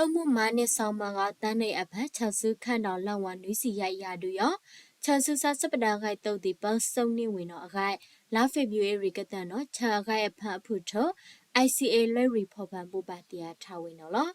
တောမှုမာနေဆောင်မကတန်းနေအဖက်ချဆုခန့်တော်လောက်ဝနွီစီရရတူရောချဆုစာစပဒါခိုက်တုတ်ဒီပန်းစုံနေဝင်တော့အခိုက်လာဖေဗျူအေရီကတန်တော့ချာခိုက်အဖက်အဖုထော ICA လွဲရီဖော်ပန်ပူပါတရားထားဝင်တော့လော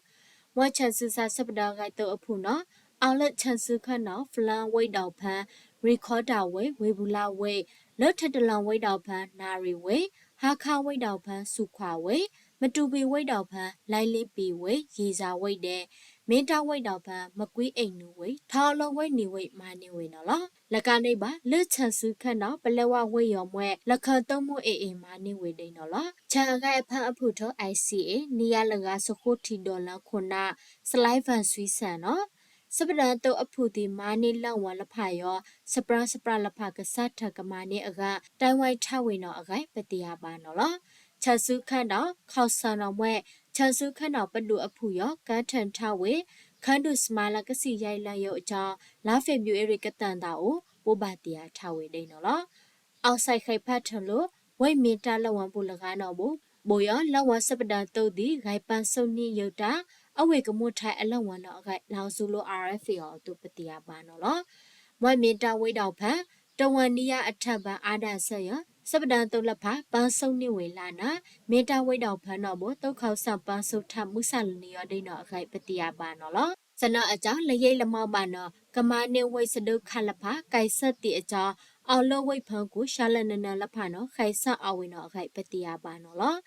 ဝချဆုစာစပဒါခိုက်တုတ်အဖုနော်အောင်လက်ချဆုခန့်တော်ဖလန်ဝိတ်တော်ဖန်ရီခေါ်တာဝေဝေဘူးလာဝေလွတ်ထတလန်ဝိတ်တော်ဖန်နာရီဝေဟာခဝိတ်တော်ဖန်စုခွာဝေမတူပီဝိတ်တော်ဖန်လိုက်လိပီဝေရေစာဝိတ်တဲ့မင်းတဝိတ်တော်ဖန်မကွေးအိမ်နူဝေထောင်းလုံးဝိတ်နေဝိတ်မာနေဝေနော်လားလက်ကနေပါလွတ်ချန်စုခန့်တော့ပလဲဝဝိတ်ရော်မွဲလက်ခသုံးမှုအေမာနေဝေတိန်နော်လားချန်ခိုင်ဖန်အဖုထော ICA နီယာလကစခုတီဒေါ်လာခုနာစလိုက်ဖန်ဆွီဆန်နော်စပဒန်တော့အဖူဒီမာနီလောက်ဝါလဖာယောစပရာလဖာကဆတ်ထကမာနီအကတိုင်ဝိုင်ထဝေနော်အခိုင်ပတိယပါနော်လားချဆုခန့်တော့ခေါဆန်တော်မွဲချဆုခန့်တော်ပလူအဖူယောကန်းထန်ထဝေခန်းဒုစမာလာကစီရိုင်လယောအကြောင်းလာဖေမြူအေရီကတန်တာကိုပိုပါတီယာထဝေဒိန်နော်လားအောက်ဆိုင်ခိုက်ဖတ်ထလို့ဝိတ်မီတာလဝန်ပူလကားနော်ဘူးဘိုယောလဝန်စပဒန်တုတ်ဒီဂိုင်ပန်စုံနီယုတ်တာအဝေကမှုထိုင်အလဝန်တော့အခိုက်လောင်စုလို RFA ရောသူပတိယပါနော်လားမွိုင်မီတာဝိတ်တော့ဖန်တဝန်နီယာအထက်ပန်အာဒဆက်ယောစပဒန်တုလဖာပန်းစုံနေဝေလာနာမေတာဝိတ်တော်ဖန်တော့ဘတုတ်ခေါဆန်ပန်းစုထမှုဆလနီယောဒိနော်အခိုက်ပတိယပါနော်လားစနအကြောင်းလရိတ်လမောက်ပါနော်ကမာနေဝိတ်စဒုခလဖာကိုင်ဆက်တီအကြောင်းအောင်လဝိတ်ဖန်ကိုရှာလနနလဖာနော်ခိုင်ဆအဝေနော်အခိုက်ပတိယပါနော်လား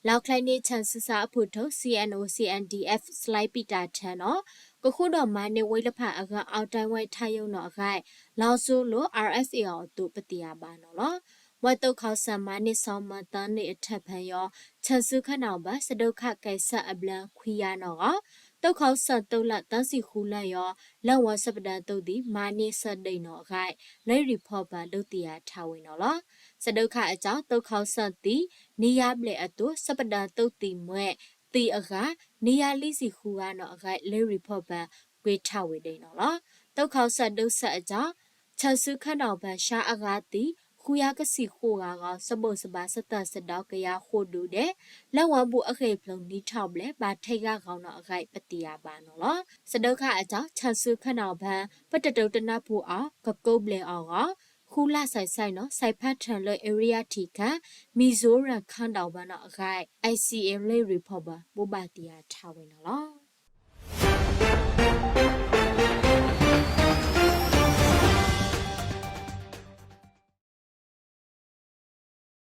လောက်ခိုင်နေချန်ဆူစာအဖို့ထုတ် CNO CNDF စလိုက်ပီတာထန်နော်ကခုတော့မနေဝိလဖအကအောက်တိုင်းဝိုင်ထယုံတော့အခိုက်လောက်ဆိုလို့ RFA အောသူပတိယပါနော်လားဝတ်တုတ်ခေါဆံမနိဆောင်မတန်းနေအထက်ဖန်ရောချန်စုခနောက်ပါစဒုခကဲဆက်အပလန်ခွီယာနော်တုတ်ခေါဆတ်တုတ်လတန်းစီခူလန်ရောလက်ဝစပဒန်တုတ်ဒီမာနိဆတ်ဒိန်နော်အခိုက်လဲရီဖော့ပါလုတ်တီယာထားဝင်နော်လားစဒုခအကြောင်းတုတ်ခေါဆတ်တီနီယာပလေအတုစပဒန်တုတ်တီမွဲတီအကနေယာလိစီခူကနော်အခိုက်လဲရီဖော့ပါဝေထားဝေဒိန်နော်လားတုတ်ခေါဆတ်တုတ်ဆက်အကြောင်းချန်စုခနောက်ပါရှာအကားတီခူရကစီခိုကစပုတ်စပါစတစတောက်ကရခိုဒူတဲ့လက်ဝံဘူးအခေဖလုံးနီးထောက်ပလဲဘာထိတ်ကကောင်းတော့အခိုက်ပတိယပါနော်လားစဒုခအကြောင်းချန်စုခနောက်ဘန်ပတတုတ်တနဖူအောင်ကကုတ်ပလဲအောင်ကခူလာဆိုင်နော်စိုက်ဖတ်ထန်လို့ area တီကမီဇိုရန်ခန်းတောင်ဘန်တော့အခိုက် ICA လေး report ပါပိုပါတီယာထားဝင်နော်လား